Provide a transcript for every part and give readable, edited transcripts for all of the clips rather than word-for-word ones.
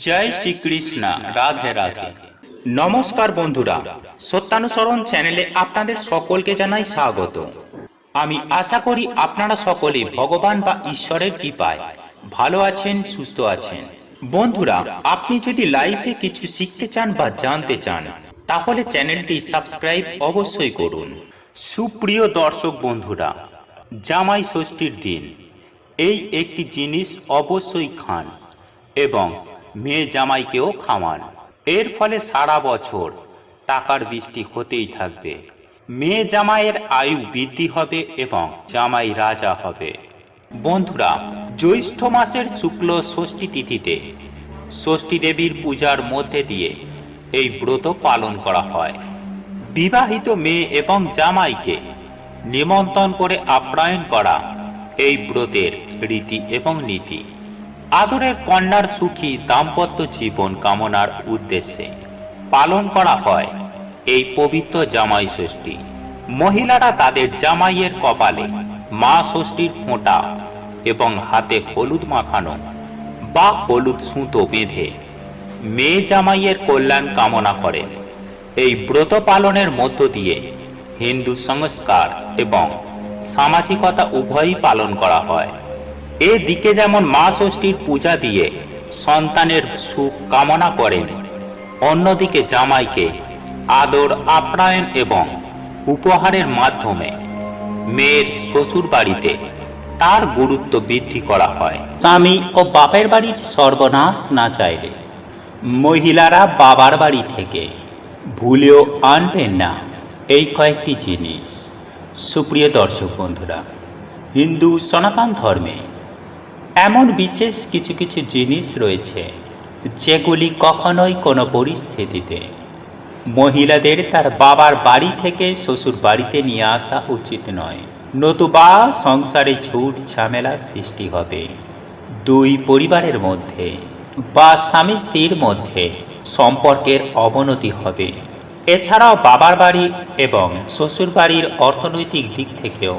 জয় শ্রীকৃষ্ণ। রাধে রাধে। নমস্কার বন্ধুরা, সত্যানুসরণ চ্যানেলে আপনাদের সকলকে জানাই স্বাগত। আমি আশা করি আপনারা সকলে ভগবান বা ঈশ্বরের কৃপায় ভালো আছেন, সুস্থ আছেন। বন্ধুরা, আপনি যদি লাইফে কিছু শিখতে চান বা জানতে চান তাহলে চ্যানেলটি সাবস্ক্রাইব অবশ্যই করুন। সুপ্রিয় দর্শক বন্ধুরা, জামাই ষষ্ঠীর দিন এই একটি জিনিস অবশ্যই খান এবং মেয়ে জামাইকেও খাওয়ান। এর ফলে সারা বছর টাকার বৃষ্টি হতেই থাকবে। মেয়ে জামাইয়ের আয়ু বৃদ্ধি হবে এবং জামাই রাজা হবে। বন্ধুরা, জ্যৈষ্ঠ মাসের শুক্ল ষষ্ঠী তিথিতে ষষ্ঠী দেবীর পূজার মধ্যে দিয়ে এই ব্রত পালন করা হয়। বিবাহিত মেয়ে এবং জামাইকে নিমন্ত্রণ করে আপ্যায়ন করা এই ব্রতের রীতি এবং নীতি। আদরের কন্যার সুখী দাম্পত্য জীবন কামনার উদ্দেশ্যে পালন করা হয় এই পবিত্র জামাই ষষ্ঠী। মহিলারা তাদের জামাইয়ের কপালে মা ষষ্ঠীর ফোঁটা এবং হাতে হলুদ মাখানো বা হলুদ সুতো বেঁধে মেয়ে জামাইয়ের কল্যাণ কামনা করেন। এই ব্রত পালনের মধ্য দিয়ে হিন্দু সংস্কার এবং সামাজিকতা উভয়ই পালন করা হয়। এদিকে যেমন মা ষষ্ঠীর পূজা দিয়ে সন্তানের সুখ কামনা করেন, অন্যদিকে জামাইকে আদর আপ্যায়ন এবং উপহারের মাধ্যমে মেয়ের শ্বশুর বাড়িতে তার গুরুত্ব বৃদ্ধি করা হয়। স্বামী ও বাপের বাড়ির সর্বনাশ না চাইলে মহিলারা বাবার বাড়ি থেকে ভুলেও আনবেন না এই কয়েকটি জিনিস। সুপ্রিয় দর্শক বন্ধুরা, হিন্দু সনাতন ধর্মে এমন বিশেষ কিছু কিছু জিনিস রয়েছে যেগুলি কখনোই কোনো পরিস্থিতিতে মহিলাদের তার বাবার বাড়ি থেকে শ্বশুর বাড়িতে নিয়ে আসা উচিত নয়, নতুবা সংসারে ঝুট ঝামেলার সৃষ্টি হবে। দুই পরিবারের মধ্যে বা স্বামী স্ত্রীর মধ্যে সম্পর্কের অবনতি হবে। এছাড়াও বাবার বাড়ি এবং শ্বশুর বাড়ির অর্থনৈতিক দিক থেকেও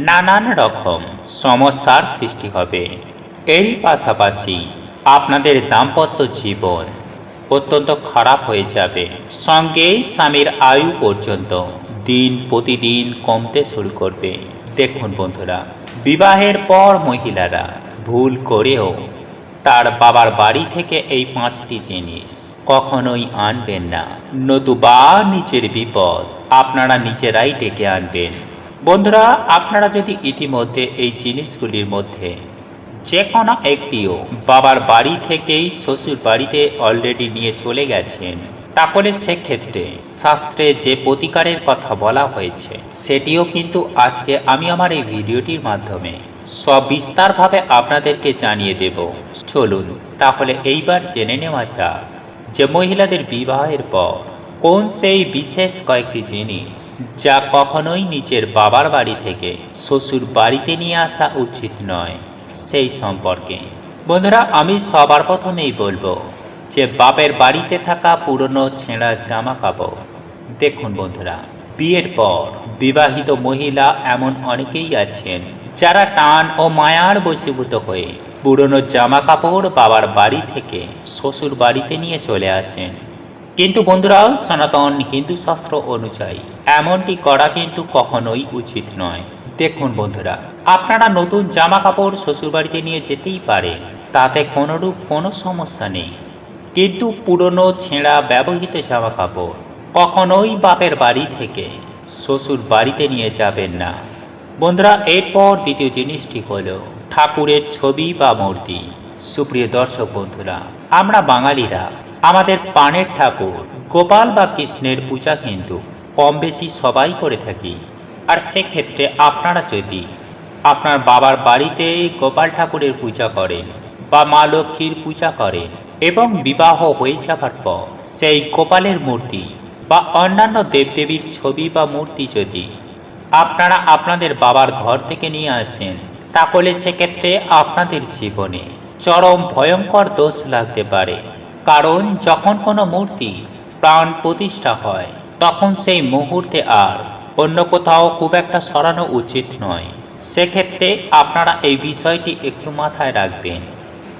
নানান রকম সমস্যার সৃষ্টি হবে। এরই পাশাপাশি আপনাদের দাম্পত্য জীবন অত্যন্ত খারাপ হয়ে যাবে। সঙ্গে স্বামীর আয়ু পর্যন্ত দিন প্রতিদিন কমতে শুরু করবে। দেখুন বন্ধুরা, বিবাহের পর মহিলারা ভুল করেও তার বাবার বাড়ি থেকে এই পাঁচটি জিনিস কখনোই আনবেন না, নতুবা নিজের বিপদ আপনারা নিজেরাই ডেকে আনবেন। বন্ধুরা, আপনারা যদি ইতিমধ্যে এই জিনিসগুলির মধ্যে যে কোনো একটিও বাবার বাড়ি থেকেই শ্বশুর বাড়িতে অলরেডি নিয়ে চলে গেছেন, তাহলে সেক্ষেত্রে শাস্ত্রে যে প্রতিকারের কথা বলা হয়েছে সেটিও কিন্তু আজকে আমি আমার এই ভিডিওটির মাধ্যমে সবিস্তারভাবে আপনাদেরকে জানিয়ে দেব। চলুন তাহলে এইবার জেনে নেওয়া যাক যে মহিলাদের বিবাহের পর কোন সেই বিশেষ কয়েকটি জিনিস যা কখনোই নিজের বাবার বাড়ি থেকে শ্বশুর বাড়িতে নিয়ে আসা উচিত নয় সেই সম্পর্কে। বন্ধুরা, আমি সবার প্রথমেই বলবো যে বাপের বাড়িতে থাকা পুরনো ছেঁড়া জামা কাপড়। দেখুন বন্ধুরা, বিয়ের পর বিবাহিত মহিলা এমন অনেকেই আছেন যারা টান ও মায়ার বশীভূত হয়ে পুরনো জামা কাপড় বাবার বাড়ি থেকে শ্বশুর বাড়িতে নিয়ে চলে আসেন। কিন্তু বন্ধুরা, সনাতন হিন্দু শাস্ত্র অনুযায়ী এমনটি করা কিন্তু কখনোই উচিত নয়। দেখুন বন্ধুরা, আপনারা নতুন জামা কাপড় শ্বশুরবাড়িতে নিয়ে যেতেই পারেন, তাতে কোনোরূপ কোনো সমস্যা নেই, কিন্তু পুরনো ছেঁড়া ব্যবহৃত জামা কাপড় কখনোই বাপের বাড়ি থেকে শ্বশুর বাড়িতে নিয়ে যাবেন না। বন্ধুরা, এরপর দ্বিতীয় জিনিসটি হলো ঠাকুরের ছবি বা মূর্তি। সুপ্রিয় দর্শক বন্ধুরা, আমরা বাঙালিরা আমাদের প্রাণের ঠাকুর গোপাল বা কৃষ্ণের পূজা কিন্তু কম বেশি সবাই করে থাকি। আর সেক্ষেত্রে আপনারা যদি আপনার বাবার বাড়িতে গোপাল ঠাকুরের পূজা করেন বা মা লক্ষ্মীর পূজা করেন এবং বিবাহ হয়ে যাবার পর সেই গোপালের মূর্তি বা অন্যান্য দেবদেবীর ছবি বা মূর্তি যদি আপনারা আপনাদের বাবার ঘর থেকে নিয়ে আসেন, তাহলে সেক্ষেত্রে আপনাদের জীবনে চরম ভয়ঙ্কর দোষ লাগতে পারে। কারণ যখন কোনো মূর্তি প্রাণ প্রতিষ্ঠা হয় তখন সেই মুহূর্তে আর অন্য কোথাও খুব একটা সরানো উচিত নয়। সেক্ষেত্রে আপনারা এই বিষয়টি একটু মাথায় রাখবেন।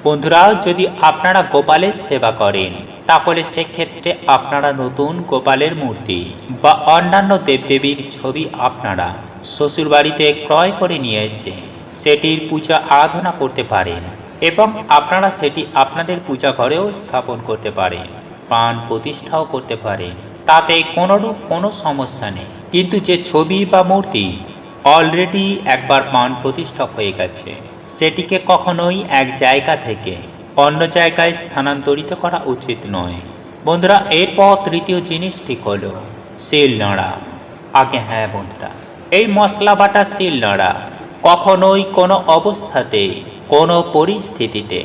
বন্ধুরা, যদি আপনারা গোপালের সেবা করেন তাহলে সেক্ষেত্রে আপনারা নতুন গোপালের মূর্তি বা অন্যান্য দেবদেবীর ছবি আপনারা শ্বশুরবাড়িতে ক্রয় করে নিয়ে এসে সেটির পূজা আরাধনা করতে পারেন এবং আপনারা সেটি আপনাদের পূজা ঘরেও স্থাপন করতে পারেন, প্রাণ প্রতিষ্ঠাও করতে পারেন। তাতে কোনোরূপ কোনো সমস্যা নেই। কিন্তু যে ছবি বা মূর্তি অলরেডি একবার প্রাণ প্রতিষ্ঠা হয়ে গেছে সেটিকে কখনোই এক জায়গা থেকে অন্য জায়গায় স্থানান্তরিত করা উচিত নয়। বন্ধুরা, এরপর তৃতীয় জিনিসটি হলো শিল নোড়া। হ্যাঁ বন্ধুরা, এই মশলা বাটা শিল নোড়া কখনোই কোনো অবস্থাতে কোনো পরিস্থিতিতে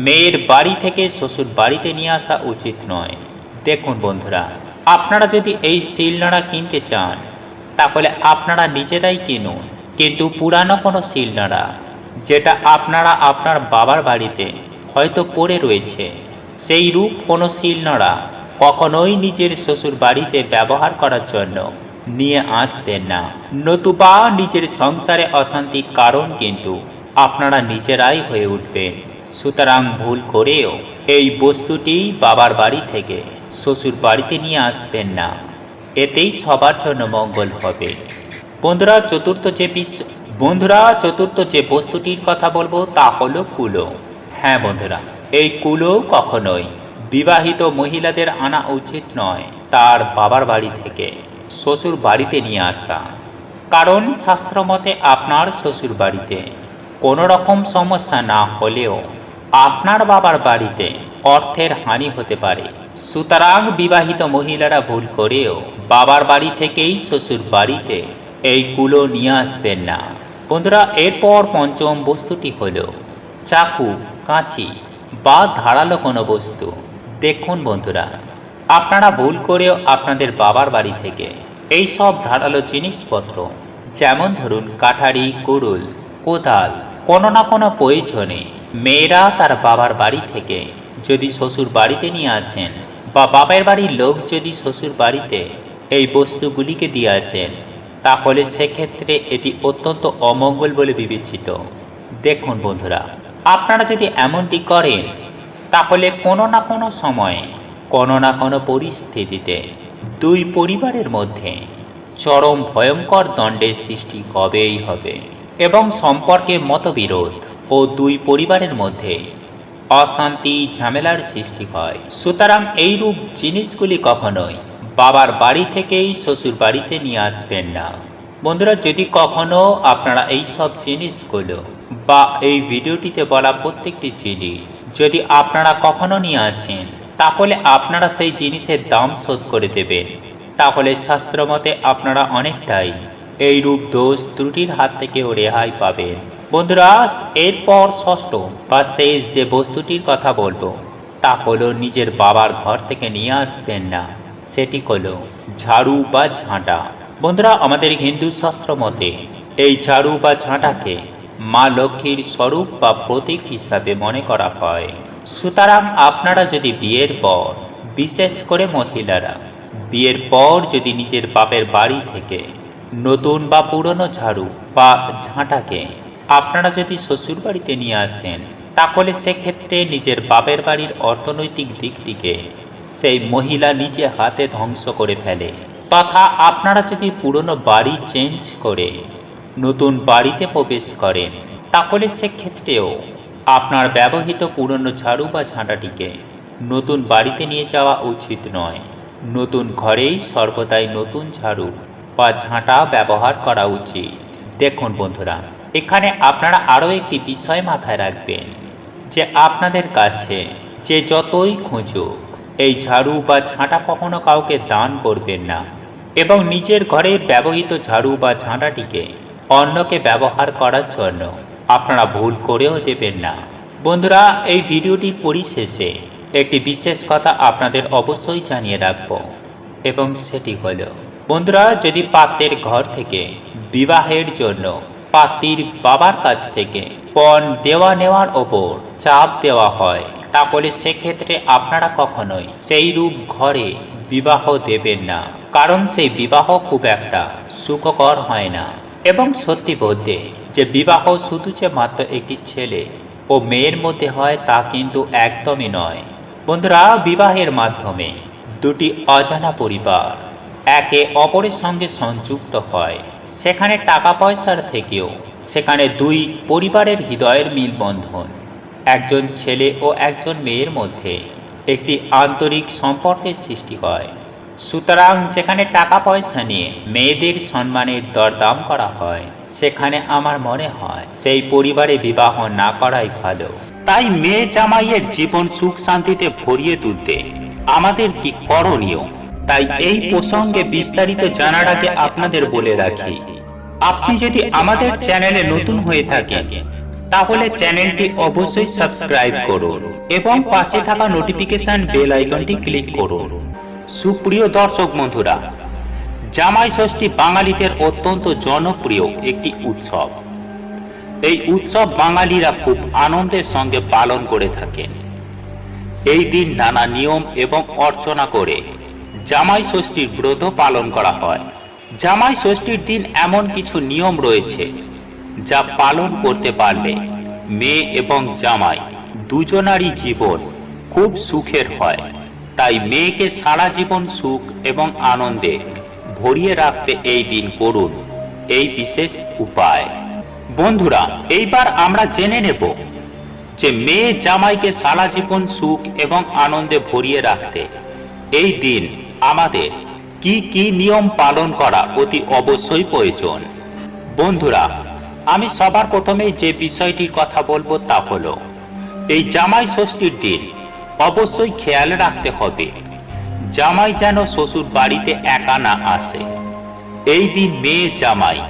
মেয়ের বাড়ি থেকে শ্বশুর বাড়িতে নিয়ে আসা উচিত নয়। দেখুন বন্ধুরা, আপনারা যদি এই শিল নোড়া কিনতে চান তাহলে আপনারা নিজেরাই কিনুন, কিন্তু পুরানো কোনো শিল নোড়া যেটা আপনারা আপনার বাবার বাড়িতে হয়তো পড়ে রয়েছে সেই রূপ কোনো শিল নোড়া কখনোই নিজের শ্বশুর বাড়িতে ব্যবহার করার জন্য নিয়ে আসবেন না, নতুবা নিজের সংসারে অশান্তির কারণ কিন্তু আপনারা নিজেরাই হয়ে উঠবেন। সুতরাং ভুল করেও এই বস্তুটি বাবার বাড়ি থেকে শ্বশুর বাড়িতে নিয়ে আসবেন না, এতেই সবার জন্য মঙ্গল হবে। বন্ধুরা, চতুর্থ যে বস্তুটির কথা বলবো তা হলো কুলো। হ্যাঁ বন্ধুরা, এই কুলো কখনোই বিবাহিত মহিলাদের আনা উচিত নয় তার বাবার বাড়ি থেকে শ্বশুর বাড়িতে নিয়ে আসা। কারণ শাস্ত্রমতে আপনার শ্বশুর বাড়িতে কোনো রকম সমস্যা না হলেও আপনার বাবার বাড়িতে অর্থের হানি হতে পারে। সুতরাং বিবাহিত মহিলারা ভুল করেও বাবার বাড়ি থেকেই শ্বশুর বাড়িতে এই কুলো নিয়ে আসবেন না। বন্ধুরা, এরপর পঞ্চম বস্তুটি হলো চাকু, কাঁচি বা ধারালো কোনো বস্তু। দেখুন বন্ধুরা, আপনারা ভুল করেও আপনাদের বাবার বাড়ি থেকে এই সব ধারালো জিনিসপত্র যেমন ধরুন কাঠারি, কুড়ুল, কোদাল কোনো না কোনো প্রয়োজনে মেয়েরা তার বাবার বাড়ি থেকে যদি শ্বশুর বাড়িতে নিয়ে আসেন বা বাবার বাড়ির লোক যদি শ্বশুর বাড়িতে এই বস্তুগুলিকে দিয়ে আসেন তাহলে সেক্ষেত্রে এটি অত্যন্ত অমঙ্গল বলে বিবেচিত। দেখুন বন্ধুরা, আপনারা যদি এমনটি করেন তাহলে কোনো না কোনো সময়ে কোনো না কোনো পরিস্থিতিতে দুই পরিবারের মধ্যে চরম ভয়ঙ্কর দ্বন্দ্বের সৃষ্টি হবেই হবে এবং সম্পর্কে মতবিরোধ ও দুই পরিবারের মধ্যে অশান্তি ঝামেলার সৃষ্টি হয়। সুতরাং এইরূপ জিনিসগুলি কখনোই বাবার বাড়ি থেকেই শ্বশুর বাড়িতে নিয়ে আসবেন না। বন্ধুরা, যদি কখনো আপনারা এই সব জিনিসগুলো বা এই ভিডিওটিতে বলা প্রত্যেকটি জিনিস যদি আপনারা কখনো নিয়ে আসেন তাহলে আপনারা সেই জিনিসের দাম শোধ করে দেবেন। তাহলে শাস্ত্রমতে আপনারা অনেকটাই এই রূপ দোষ ত্রুটির হাত থেকেও রেহাই পাবেন। বন্ধুরা, এরপর ষষ্ঠ বা শেষ যে বস্তুটির কথা বলবো তা হলো নিজের বাবার ঘর থেকে নিয়ে আসবেন না, সেটি হলো ঝাড়ু বা ঝাঁটা। বন্ধুরা, আমাদের হিন্দু শাস্ত্র মতে এই ঝাড়ু বা ঝাঁটাকে মা লক্ষ্মীর স্বরূপ বা প্রতীক হিসাবে মনে করা হয়। সুতরাং আপনারা যদি বিয়ের পর, বিশেষ করে মহিলারা বিয়ের পর যদি নিজের বাপের বাড়ি থেকে নতুন বা পুরনো ঝাড়ু বা ঝাঁটাকে আপনারা যদি শ্বশুর বাড়িতে নিয়ে আসেন তাহলে সেক্ষেত্রে নিজের বাপের বাড়ির অর্থনৈতিক দিকটিকে সেই মহিলা নিজে হাতে ধ্বংস করে ফেলে। তথা আপনারা যদি পুরনো বাড়ি চেঞ্জ করে নতুন বাড়িতে প্রবেশ করেন তাহলে সেক্ষেত্রেও আপনার ব্যবহৃত পুরনো ঝাড়ু বা ঝাঁটাটিকে নতুন বাড়িতে নিয়ে যাওয়া উচিত নয়। নতুন ঘরেই সর্বদাই নতুন ঝাড়ু বা ঝাঁটা ব্যবহার করা উচিত। দেখুন বন্ধুরা, এখানে আপনারা আরও একটি বিষয় মাথায় রাখবেন যে আপনাদের কাছে যে যতই খুঁজুক এই ঝাড়ু বা ঝাঁটা কখনো কাউকে দান করবেন না এবং নিজের ঘরে ব্যবহৃত ঝাড়ু বা ঝাঁটাটিকে অন্যকে ব্যবহার করার জন্য আপনারা ভুল করেও দেবেন না। বন্ধুরা, এই ভিডিওটির পরিশেষে একটি বিশেষ কথা আপনাদের অবশ্যই জানিয়ে রাখব এবং সেটি হলো বন্ধুরা, যদি পাত্রের ঘর থেকে বিবাহের জন্য পাত্রীর বাবার কাছ থেকে পণ দেওয়া নেওয়ার ওপর চাপ দেওয়া হয় তাহলে সেক্ষেত্রে আপনারা কখনোই সেই রূপ ঘরে বিবাহ দেবেন না, কারণ সেই বিবাহ খুব একটা সুখকর হয় না। এবং সত্যি বলতে যে বিবাহ শুধু যে মাত্র একটি ছেলে ও মেয়ের মধ্যে হয় তা কিন্তু একদমই নয়। বন্ধুরা, বিবাহের মাধ্যমে দুটি অজানা পরিবার একে অপরের সঙ্গে সংযুক্ত হয়। সেখানে টাকা পয়সার থেকেও সেখানে দুই পরিবারের হৃদয়ের মিলবন্ধন, একজন ছেলে ও একজন মেয়ের মধ্যে একটি আন্তরিক সম্পর্কের সৃষ্টি হয়। সুতরাং যেখানে টাকা পয়সা নিয়ে মেয়েদের সম্মানের দরদাম করা হয়, সেখানে আমার মনে হয় সেই পরিবারে বিবাহ না করাই ভালো। তাই মেয়ে জামাইয়ের জীবন সুখ শান্তিতে ভরিয়ে তুলতে আমাদের কি করণীয়, তাই এই প্রসঙ্গে বিস্তারিত জানার আগে আপনাদের বলে রাখি, আপনি যদি আমাদের চ্যানেলে নতুন হয়ে থাকেন তাহলে চ্যানেলটি অবশ্যই সাবস্ক্রাইব করুন এবং পাশে থাকা নোটিফিকেশন বেল আইকনটি ক্লিক করুন। সুপ্রিয় দর্শক বন্ধুরা, জামাই ষষ্ঠী বাঙালিদের অত্যন্ত জনপ্রিয় একটি উৎসব। এই উৎসব বাঙালিরা খুব আনন্দের সঙ্গে পালন করে থাকেন। এই দিন নানা নিয়ম এবং অর্চনা করে জামাই ষষ্ঠীর ব্রত পালন করা হয়। জামাই ষষ্ঠীর দিন এমন কিছু নিয়ম রয়েছে যা পালন করতে পারলে মেয়ে এবং জামাই দুজনারই জীবন খুব সুখের হয়। তাই মেয়েকে সারা জীবন সুখ এবং আনন্দে ভরিয়ে রাখতে এই দিন করুন এই বিশেষ উপায়। বন্ধুরা, এইবার আমরা জেনে নেব যে মেয়ে জামাইকে সারা জীবন সুখ এবং আনন্দে ভরিয়ে রাখতে এই দিন আমাদের কি কি নিয়ম পালন করা অতি অবশ্যই প্রয়োজন। বন্ধুরা, আমি সবার প্রথমেই যে বিষয়টির কথা বলবো তা হলো, এই জামাই ষষ্ঠীর দিন অবশ্যই খেয়াল রাখতে হবে জামাই যেন শ্বশুর বাড়িতে একা না আসে। এই দিন মেয়ে জামাই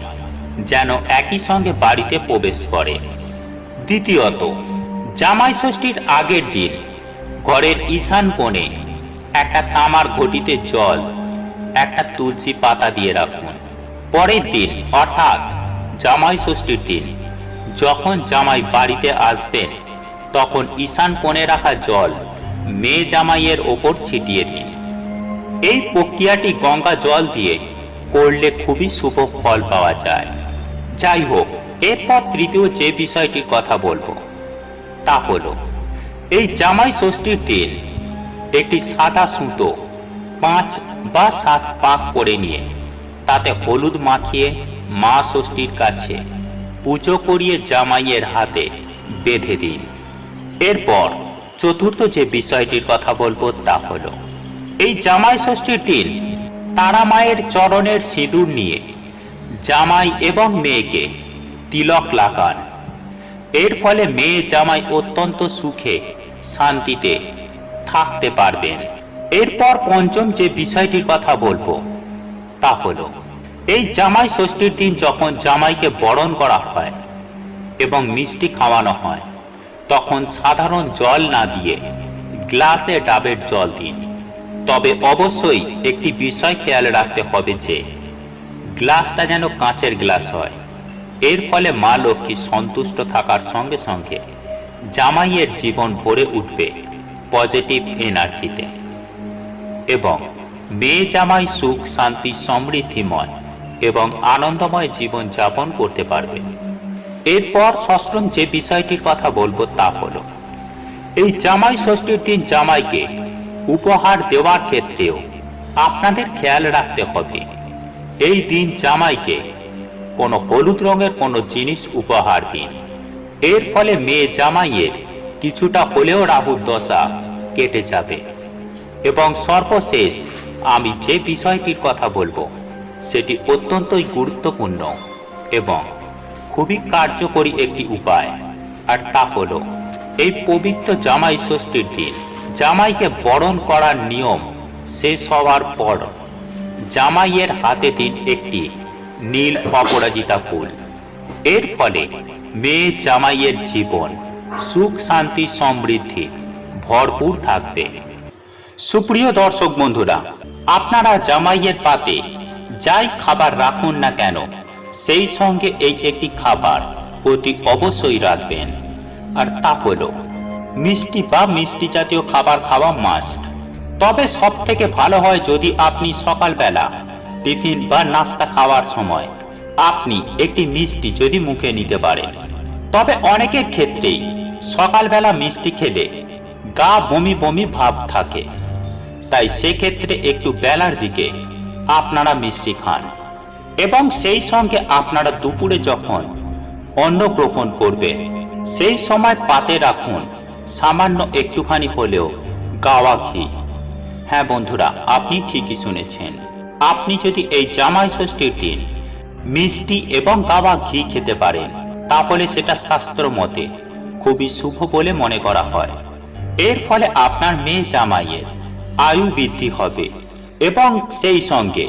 যেন একই সঙ্গে বাড়িতে প্রবেশ করে। দ্বিতীয়ত, জামাই ষষ্ঠীর আগের দিন ঘরের ঈশান কোণে একটা তামার ঘটিতে জল, একটা তুলসী পাতা দিয়ে রাখুন। পরের দিন অর্থাৎ জামাই ষষ্ঠীর দিন যখন জামাই বাড়িতে আসবেন, তখন ঈশান কোণে রাখা জল মেয়ে জামাইয়ের ওপর ছিটিয়ে দিন। এই প্রক্রিয়াটি গঙ্গা জল দিয়ে করলে খুবই শুভ ফল পাওয়া যায়। যাই হোক, এরপর তৃতীয় যে বিষয়টির কথা বলবো তা হলো, এই জামাই ষষ্ঠীর দিন একটি সাদা সুতো 5 বা 7 পাক করে নিয়ে তাতে হলুদ মাখিয়ে মা ষষ্ঠীর কাছে পুজো করিয়ে জামাইয়ের হাতে বেঁধে দিন। এরপর চতুর্থ যে বিষয়টির কথা বলবো তা হলো, এই জামাই ষষ্ঠীর দিন তারা মায়ের চরণের সিঁদুর নিয়ে জামাই এবং মেয়েকে তিলক লাগান। এর ফলে মেয়ে জামাই অত্যন্ত সুখে শান্তিতে থাকতে পারবেন। এরপর পঞ্চম যে বিষয়টির কথা বলবো তা হলো, এই জামাই ষষ্ঠীর দিন যখন জামাইকে বরণ করা হয় এবং মিষ্টি খাওয়ানো হয়, তখন সাধারণ জল না দিয়ে গ্লাসে ডাবের জল দিন। তবে অবশ্যই একটি বিষয় খেয়াল রাখতে হবে যে গ্লাসটা যেন কাঁচের গ্লাস হয়। এর ফলে মা লক্ষ্মী সন্তুষ্ট থাকার সঙ্গে সঙ্গে জামাইয়ের জীবন ভরে উঠবে পজিটিভ এনার্জিতে এবং মেয়ে জামাই সুখ শান্তি সমৃদ্ধিময় এবং আনন্দময় জীবন যাপন করতে পারবে। এরপর ষষ্ঠম যে বিষয়টির কথা বলবো তা হলো, এই জামাই ষষ্ঠীর দিন জামাইকে উপহার দেওয়ার ক্ষেত্রেও আপনাদের খেয়াল রাখতে হবে। এই দিন জামাইকে কোনো হলুদ রঙের কোনো জিনিস উপহার দিন। এর ফলে মেয়ে জামাইয়ের কিছুটা হলেও রাহুর দশা কেটে যাবে। এবং সর্বশেষ আমি যে বিষয়টির কথা বলবো সেটি অত্যন্তই গুরুত্বপূর্ণ এবং খুবই কার্যকরী একটি উপায়, আর তা হলো, এই পবিত্র জামাই ষষ্ঠীর দিন জামাইকে বরণ করার নিয়ম শেষ হওয়ার পর জামাইয়ের হাতে দিন একটি নীল অপরাজিতা ফুল। এর ফলে মেয়ে জামাইয়ের জীবন সুখ শান্তি সমৃদ্ধি ভরপুর থাকবে। সুপ্রিয় দর্শক বন্ধুরা, আপনারা জামাইয়ের পাতে যাই খাবার রাখুন না কেন, সেই সঙ্গে এই একটি খাবার অতি অবশ্যই রাখবেন, আর তা হলো মিষ্টি বা মিষ্টি জাতীয় খাবার খাওয়া মাস্ট। তবে সব থেকে ভালো হয় যদি আপনি সকালবেলা টিফিন বা নাস্তা খাওয়ার সময় আপনি একটি মিষ্টি যদি মুখে নিতে পারেন। তবে অনেকের ক্ষেত্রেই সকালবেলা মিষ্টি খেলে গা বমি বমি ভাব থাকে, তাই সেক্ষেত্রে একটু বেলার দিকে আপনারা মিষ্টি খান এবং সেই সঙ্গে আপনারা দুপুরে যখন অন্ন গ্রহণ করবেন সেই সময় পাতে রাখুন সামান্য একটুখানি হলেও গাওয়া ঘি। হ্যাঁ বন্ধুরা, আপনি ঠিকই শুনেছেন। আপনি যদি এই জামাই ষষ্ঠীর দিন মিষ্টি এবং গাওয়া ঘি খেতে পারেন তাহলে সেটা শাস্ত্র মতে খুবই শুভ বলে মনে করা হয়। এর ফলে আপনার মেয়ে জামাইয়ের আয়ু বৃদ্ধি হবে এবং সেই সঙ্গে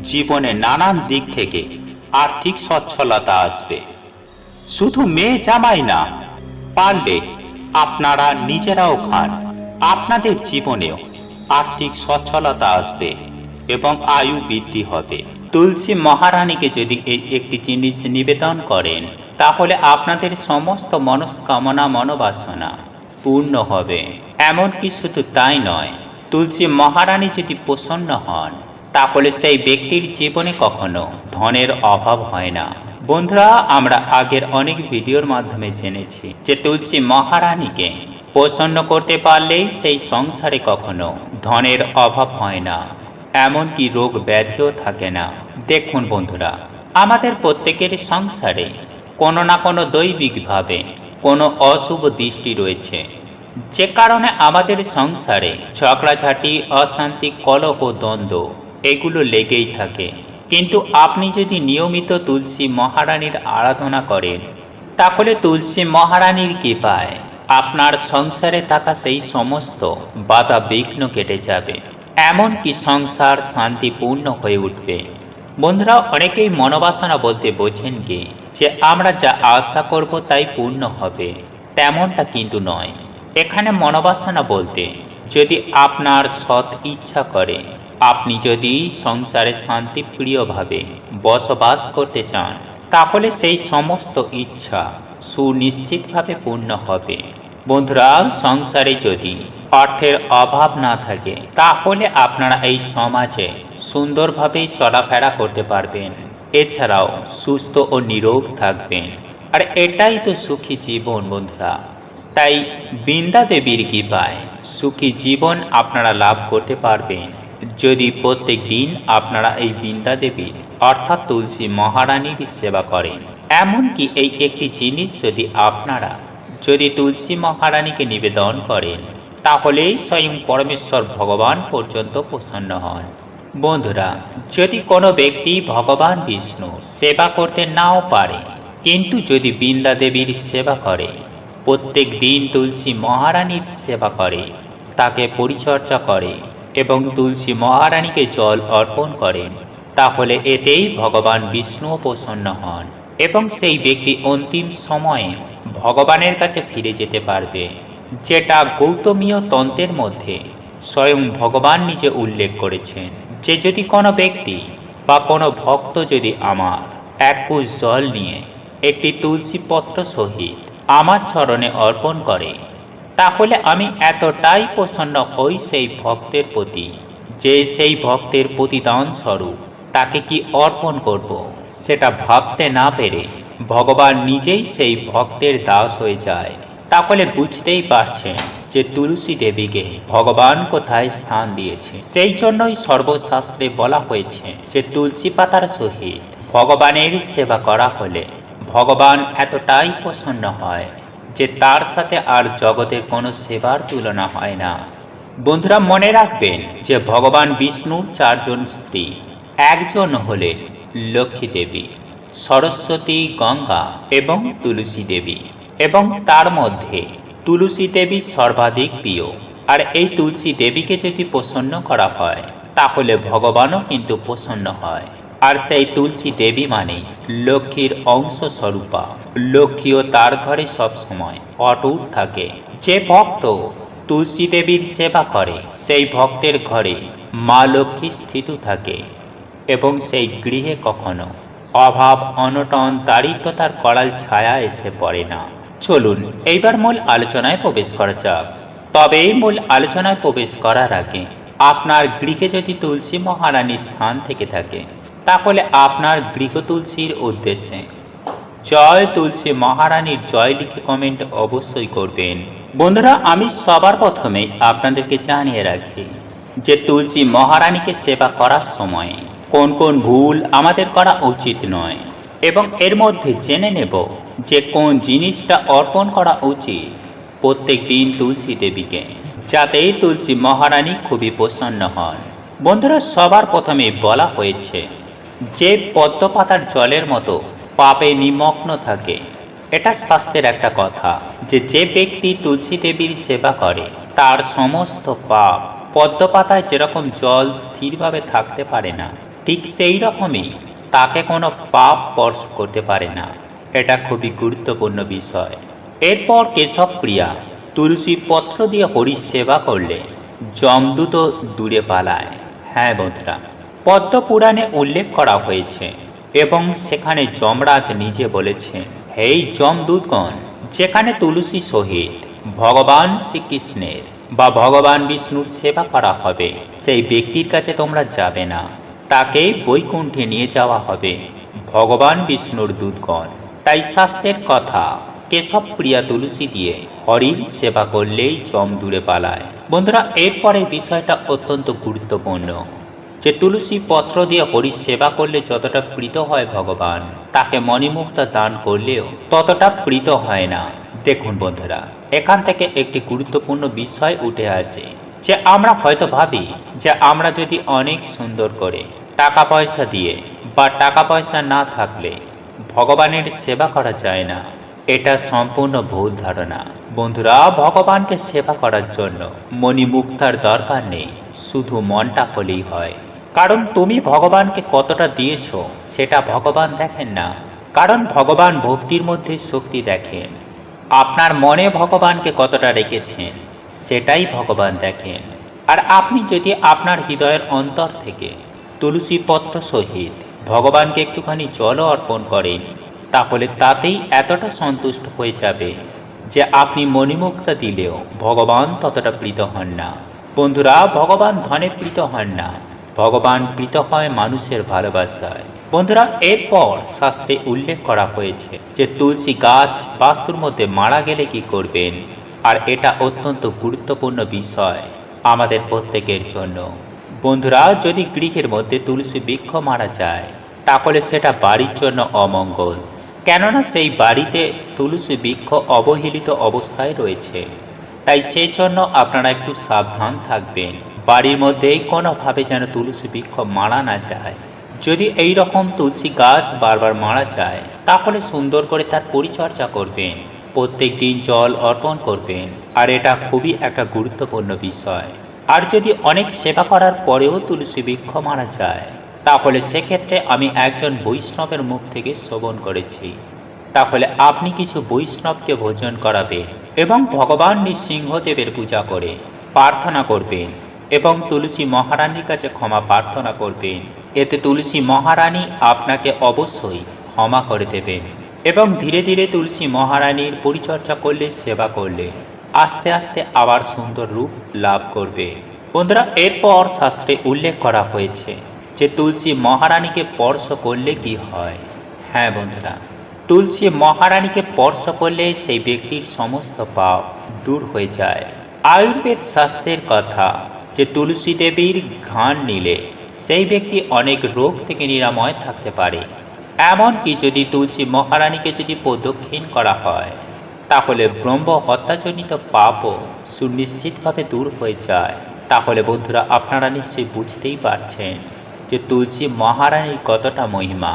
জীবনে নানান দিক থেকে আর্থিক সচ্ছলতা আসবে। শুধু মেয়ে জামাই না, পারলে আপনারা নিজেরাও খান, আপনাদের জীবনেও আর্থিক সচ্ছলতা আসবে এবং আয়ু বৃদ্ধি হবে। তুলসী মহারানীকে যদি এই একটি জিনিস নিবেদন করেন তাহলে আপনাদের সমস্ত মনস্কামনা মনোবাসনা পূর্ণ হবে। এমনকি শুধু তাই নয়, তুলসী মহারানী যদি প্রসন্ন হন তাহলে সেই ব্যক্তির জীবনে কখনো ধনের অভাব হয় না। বন্ধুরা, আমরা আগের অনেক ভিডিওর মাধ্যমে জেনেছি যে তুলসী মহারানীকে প্রসন্ন করতে পারলেই সেই সংসারে কখনো ধনের অভাব হয় না, এমনকি রোগ ব্যাধিও থাকে না। দেখুন বন্ধুরা, আমাদের প্রত্যেকের সংসারে কোনো না কোনো দৈবিকভাবে কোনো অশুভ দৃষ্টি রয়েছে, যে কারণে আমাদের সংসারে ঝগড়াঝাটি, অশান্তি, কলহ, দ্বন্দ্ব এগুলো লেগেই থাকে। কিন্তু আপনি যদি নিয়মিত তুলসী মহারানীর আরাধনা করেন তাহলে তুলসী মহারানীর কৃপায় আপনার সংসারে থাকা সেই সমস্ত বাধা বিঘ্ন কেটে যাবে, এমনকি সংসার শান্তিপূর্ণ হয়ে উঠবে। বন্ধুরা, অনেকেই মনোবাসনা বলতে বোঝেন কি যে আমরা যা আশা করব তাই পূর্ণ হবে, তেমনটা কিন্তু নয়। এখানে মনোবাসনা বলতে যদি আপনার সৎ ইচ্ছা করে, আপনি যদি সংসারে শান্তিপ্রিয়ভাবে বসবাস করতে চান তাহলে সেই সমস্ত ইচ্ছা সুনিশ্চিতভাবে পূর্ণ হবে। বন্ধুরা, সংসারে যদি অর্থের অভাব না থাকে তাহলে আপনারা এই সমাজে সুন্দরভাবে চলাফেরা করতে পারবেন, এছাড়াও সুস্থ ও নিরোগ থাকবেন। আর এটাই তো সুখী জীবন বন্ধুরা। তাই বৃন্দা দেবীর কৃপায় সুখী জীবন আপনারা লাভ করতে পারবেন যদি প্রত্যেক দিন আপনারা এই বৃন্দা দেবীর অর্থাৎ তুলসী মহারানীর সেবা করেন। এমনকি এই একটি জিনিস যদি তুলসী মহারানীকে নিবেদন করেন তাহলে স্বয়ং পরমেশ্বর ভগবান পর্যন্ত প্রসন্ন হন। বন্ধুরা, যদি কোনো ব্যক্তি ভগবান বিষ্ণু সেবা করতে নাও পারে কিন্তু যদি বৃন্দা দেবীর সেবা করে, প্রত্যেক দিন তুলসী মহারানীর সেবা করে, তাকে পরিচর্যা করে এবং তুলসী মহারানীকে জল অর্পণ করেন, তাহলে এতেই ভগবান বিষ্ণু প্রসন্ন হন এবং সেই ব্যক্তি অন্তিম সময়ে ভগবানের কাছে ফিরে যেতে পারবে, যেটা গৌতমীয় তন্ত্রের মধ্যে স্বয়ং ভগবান নিজে উল্লেখ করেছেন যে যদি কোনো ব্যক্তি বা কোনো ভক্ত যদি আমার এক কুশ জল নিয়ে একটি তুলসী পত্র সহিত আমার চরণে অর্পণ করে তাহলে আমি এতটাই প্রসন্ন হই সেই ভক্তের প্রতি যে সেই ভক্তের প্রতিদান স্বরূপ তাকে কি অর্পণ করব সেটা ভাবতে না পেরে ভগবান নিজেই সেই ভক্তের দাস হয়ে যায়। তাহলে বুঝতেই পারছেন যে তুলসী দেবীকে ভগবান কোথায় স্থান দিয়েছে। সেই জন্যই সর্বশাস্ত্রে বলা হয়েছে যে তুলসী পাতার সহিত ভগবানের সেবা করা হলে ভগবান এতটাই প্রসন্ন হয় যে তার সাথে আর জগতের কোনো সেবার তুলনা হয় না। বন্ধুরা, মনে রাখবেন যে ভগবান বিষ্ণুর চারজন স্ত্রী, একজন হলেন লক্ষ্মী দেবী, সরস্বতী, গঙ্গা এবং তুলসী দেবী, এবং তার মধ্যে তুলসী দেবী সর্বাধিক প্রিয়। আর এই তুলসী দেবীকে যদি প্রসন্ন করা হয় তাহলে ভগবানও কিন্তু প্রসন্ন হয়। আর সেই তুলসী দেবী মানে লক্ষ্মীর অংশ স্বরূপা। লক্ষ্মীও তার ঘরে সবসময় অটুট থাকে। যে ভক্ত তুলসী দেবীর সেবা করে সেই ভক্তের ঘরে মা লক্ষ্মী স্থিত থাকে এবং সেই গৃহে কখনো অভাব, অনটন, দারিদ্রতার করাল ছায়া এসে পড়ে না। চলুন এইবার মূল আলোচনায় প্রবেশ করা যাক। তবে মূল আলোচনায় প্রবেশ করার আগে আপনার গৃহে যদি তুলসী মহারানীর স্থান থেকে থাকে তাহলে আপনার গৃহ তুলসীর উদ্দেশ্যে জয় তুলসী মহারানীর জয় লিখে কমেন্ট অবশ্যই করবেন। বন্ধুরা, আমি সবার প্রথমে আপনাদেরকে জানিয়ে রাখি যে তুলসী মহারানীকে সেবা করার সময় কোন কোন ভুল আমাদের করা উচিত নয়, এবং এর মধ্যে জেনে নেব যে কোন জিনিসটা অর্পণ করা উচিত প্রত্যেক দিন তুলসী দেবীকে, যাতে তুলসী মহারানী খুবই প্রসন্ন হন। বন্ধুরা, সবার প্রথমে বলা হয়েছে যে পদ্ম পাতার জলের মতো পাপে নিমগ্ন থাকে। এটা শাস্ত্রের একটা কথা যে যে ব্যক্তি তুলসী দেবীর সেবা করে তার সমস্ত পাপ পদ্ম পাতায় যেরকম জল স্থিরভাবে থাকতে পারে না, ঠিক সেই রকমই তাকে কোনো পাপ স্পর্শ করতে পারে না। এটা খুবই গুরুত্বপূর্ণ বিষয়। এরপর কেশবপ্রিয়া তুলসী পত্র দিয়ে হরির সেবা করলে যমদূত দূরে পালায়। হ্যাঁ বন্ধুরা, পদ্ম পুরাণে উল্লেখ করা হয়েছে এবং সেখানে যমরাজ নিজে বলেছে, হে যমদূতগণ, যেখানে তুলসী সহিত ভগবান শ্রীকৃষ্ণের বা ভগবান বিষ্ণুর সেবা করা হবে সেই ব্যক্তির কাছে তোমরা যাবে না, তাকে বৈকুণ্ঠে নিয়ে যাওয়া হবে ভগবান বিষ্ণুর দূতগণ। তাই শাস্ত্রের কথা, কেশবপ্রিয়া তুলসী দিয়ে হরির সেবা করলেই যম দূরে পালায়। বন্ধুরা, এরপরের বিষয়টা অত্যন্ত গুরুত্বপূর্ণ যে তুলসী পত্র দিয়ে হরির সেবা করলে যতটা প্রীত হয় ভগবান, তাকে মণিমুক্তা দান করলেও ততটা প্রীত হয় না। দেখুন বন্ধুরা, এখান থেকে একটি গুরুত্বপূর্ণ বিষয় উঠে আসে যে আমরা হয়তো ভাবি যে আমরা যদি অনেক সুন্দর করে টাকা পয়সা দিয়ে বা টাকা পয়সা না থাকলে ভগবানের সেবা করা যায় না। এটা সম্পূর্ণ ভুল ধারণা। বন্ধুরা, ভগবানকে সেবা করার জন্য মণিমুক্তার দরকার নেই, শুধু মনটা হলেই হয়। কারণ তুমি ভগবানকে কতটা দিয়েছ সেটা ভগবান দেখেন না, কারণ ভগবান ভক্তির মধ্যে শক্তি দেখেন। আপনার মনে ভগবানকে কতটা রেখেছেন সেটাই ভগবান দেখেন। আর আপনি যদি আপনার হৃদয়ের অন্তর থেকে তুলসী পত্র সহিত ভগবানকে একটুখানি জলও অর্পণ করেন, তাহলে তাতেই এতটা সন্তুষ্ট হয়ে যাবে যে আপনি মণিমুক্তা দিলেও ভগবান ততটা প্রীত হন না। বন্ধুরা, ভগবান ধনে প্রীত হন না, ভগবান প্রীত হয় মানুষের ভালোবাসায়। বন্ধুরা, এরপর শাস্ত্রে উল্লেখ করা হয়েছে যে তুলসী গাছ বাস্তুর মধ্যে মারা গেলে কি করবেন, আর এটা অত্যন্ত গুরুত্বপূর্ণ বিষয় আমাদের প্রত্যেকের জন্য। বন্ধুরা, যদি গৃহের মধ্যে তুলসী বৃক্ষ মারা যায় তাহলে সেটা বাড়ির জন্য অমঙ্গল, কেননা সেই বাড়িতে তুলসী বৃক্ষ অবহেলিত অবস্থায় রয়েছে। তাই সেই জন্য আপনারা একটু সাবধান থাকবেন, বাড়ির মধ্যে কোনোভাবে যেন তুলসী বৃক্ষ মারা না যায়। যদি এই রকম তুলসী গাছ বারবার মারা যায় তাহলে সুন্দর করে তার পরিচর্যা করবেন, প্রত্যেক দিন জল অর্পণ করবেন, আর এটা খুবই একটা গুরুত্বপূর্ণ বিষয়। আর যদি অনেক সেবা করার পরেও তুলসী বৃক্ষ মারা যায় তাহলে সেক্ষেত্রে আমি একজন বৈষ্ণবের মুখ থেকে শ্রবণ করেছি, তাহলে আপনি কিছু বৈষ্ণবকে ভোজন করাবেন এবং ভগবান নৃসিংহদেবের পূজা করে প্রার্থনা করবেন এবং তুলসী মহারানীর কাছে ক্ষমা প্রার্থনা করবেন। এতে তুলসী মহারানী আপনাকে অবশ্যই ক্ষমা করে দেবেন এবং ধীরে ধীরে তুলসী মহারানীর পরিচর্যা করলে, সেবা করলে আস্তে আস্তে আবার সুন্দর রূপ লাভ করবে। বন্ধুরা, এরপর শাস্ত্রে উল্লেখ করা হয়েছে যে তুলসী মহারানীকে স্পর্শ করলে কি হয়। হ্যাঁ বন্ধুরা, তুলসী মহারানীকে স্পর্শ করলে সেই ব্যক্তির সমস্ত পাপ দূর হয়ে যায়। আয়ুর্বেদ শাস্ত্রের কথা যে তুলসী দেবীর ঘ্রাণ নিলে সেই ব্যক্তি অনেক রোগ থেকে নিরাময় থাকতে পারে। এমনকি যদি তুলসী মহারানীকে যদি প্রদক্ষিণ করা হয় তাহলে ব্রহ্ম হত্যাজনিত পাপও সুনিশ্চিতভাবে দূর হয়ে যায়। তাহলে বন্ধুরা, আপনারা নিশ্চয়ই বুঝতেই পারছেন যে তুলসী মহারানীর কতটা মহিমা।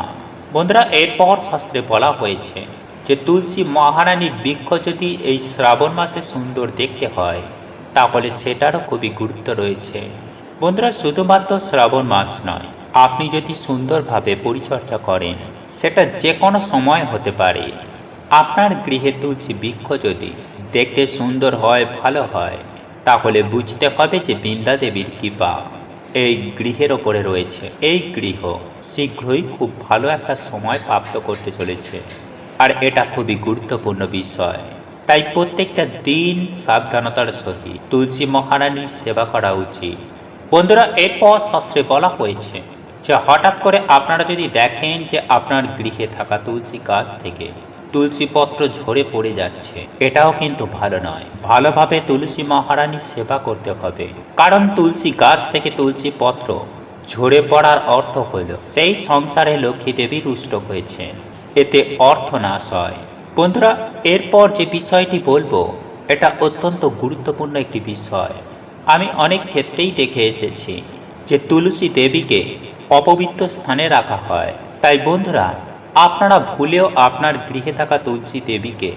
বন্ধুরা, এরপর শাস্ত্রে বলা হয়েছে যে তুলসী মহারানীর বৃক্ষ যদি এই শ্রাবণ মাসে সুন্দর দেখতে হয় তাহলে সেটারও খুবই গুরুত্ব রয়েছে। বন্ধুরা, শুধুমাত্র শ্রাবণ মাস নয়, আপনি যদি সুন্দরভাবে পরিচর্যা করেন সেটা যে কোনো সময় হতে পারে। আপনার গৃহে তুলসী বৃক্ষ যদি দেখতে সুন্দর হয়, ভালো হয়, তাহলে বুঝতে হবে যে বৃন্দা দেবীর কৃপা এই গৃহের ওপরে রয়েছে। এই গৃহ শীঘ্রই খুব ভালো একটা সময় প্রাপ্ত করতে চলেছে, আর এটা খুবই গুরুত্বপূর্ণ বিষয়। তাই প্রত্যেকটা দিন সাবধানতার সহিত তুলসী মহারানীর সেবা করা উচিত। বন্ধুরা, এরপর শাস্ত্রে বলা হয়েছে যে হঠাৎ করে আপনারা যদি দেখেন যে আপনার গৃহে থাকা তুলসী গাছ থেকে তুলসী পত্র ঝরে পড়ে যাচ্ছে, এটাও কিন্তু ভালো নয়। ভালোভাবে তুলসী মহারানীর সেবা করতে হবে, কারণ তুলসী গাছ থেকে তুলসী পত্র ঝরে পড়ার অর্থ হল সেই সংসারে লক্ষ্মী দেবী রুষ্ট হয়েছেন, এতে অর্থ নাশ হয়। বন্ধুরা, এরপর যে বিষয়টি বলবো এটা অত্যন্ত গুরুত্বপূর্ণ একটি বিষয়। আমি অনেক ক্ষেত্রেই দেখে এসেছি যে তুলসী দেবীকে অপবিত্র স্থানে রাখা হয়। তাই বন্ধুরা, আপনারা ভুলেও আপনার গৃহে থাকা তুলসী দেবীকে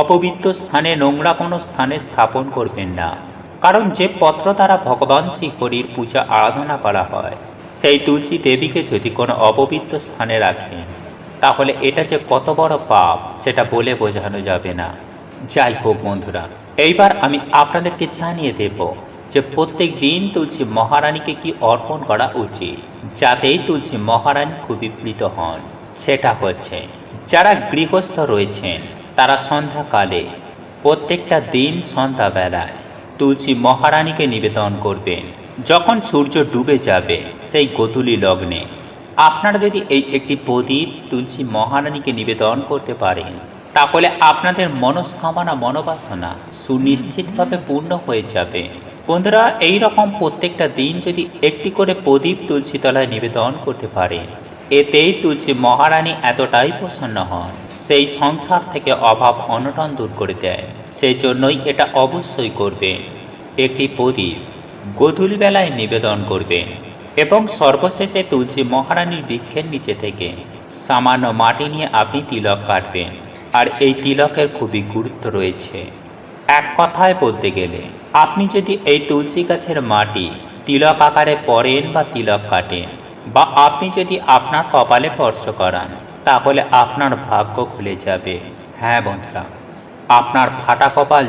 অপবিত্র স্থানে, নোংরা কোনো স্থানে স্থাপন করবেন না। কারণ যে পত্র দ্বারা ভগবান শ্রী হরির পূজা আরাধনা করা হয়, সেই তুলসী দেবীকে যদি কোনো অপবিত্র স্থানে রাখেন, তাহলে এটা যে কত বড় পাপ সেটা বলে বোঝানো যাবে না। যাই হোক বন্ধুরা, এইবার আমি আপনাদেরকে জানিয়ে দেব যে প্রত্যেক দিন তুলসী মহারানীকে কি অর্পণ করা উচিত, যাতেই তুলসী মহারানী খুবই প্রীত হন। সেটা হচ্ছে, যারা গৃহস্থ রয়েছেন তারা সন্ধ্যাকালে প্রত্যেকটা দিন সন্ধ্যাবেলায় তুলসী মহারানীকে নিবেদন করবেন। যখন সূর্য ডুবে যাবে সেই গোধূলি লগ্নে আপনারা যদি এই একটি প্রদীপ তুলসী মহারানীকে নিবেদন করতে পারেন, তাহলে আপনাদের মনস্কামনা, মনোবাসনা সুনিশ্চিতভাবে পূর্ণ হয়ে যাবে। বন্ধুরা, এই রকম প্রত্যেকটা দিন যদি একটি করে প্রদীপ তুলসী তলায় নিবেদন করতে পারেন, এতেই তুলসী মহারানী এতটাই প্রসন্ন হন, সেই সংসার থেকে অভাব অনটন দূর করে দেয়। সেই জন্যই এটা অবশ্যই করবেন। একটি প্রদীপ গোধূলি বেলায় নিবেদন করবেন এবং সর্বশেষে তুলসী মহারানীর বৃক্ষের নিচে থেকে সামান্য মাটি নিয়ে আপনি তিলক কাটবেন। আর এই তিলকের খুবই গুরুত্ব রয়েছে। এক কথায় বলতে গেলে, আপনি যদি এই তুলসী গাছের মাটি তিলক আকারে পরেন বা তিলক কাটেন, বা আপনি যদি আপনার কপালে স্পর্শ করান, তাহলে আপনার ভাগ্য খুলে যাবে। হ্যাঁ বন্ধুরা, আপনার ফাটা কপাল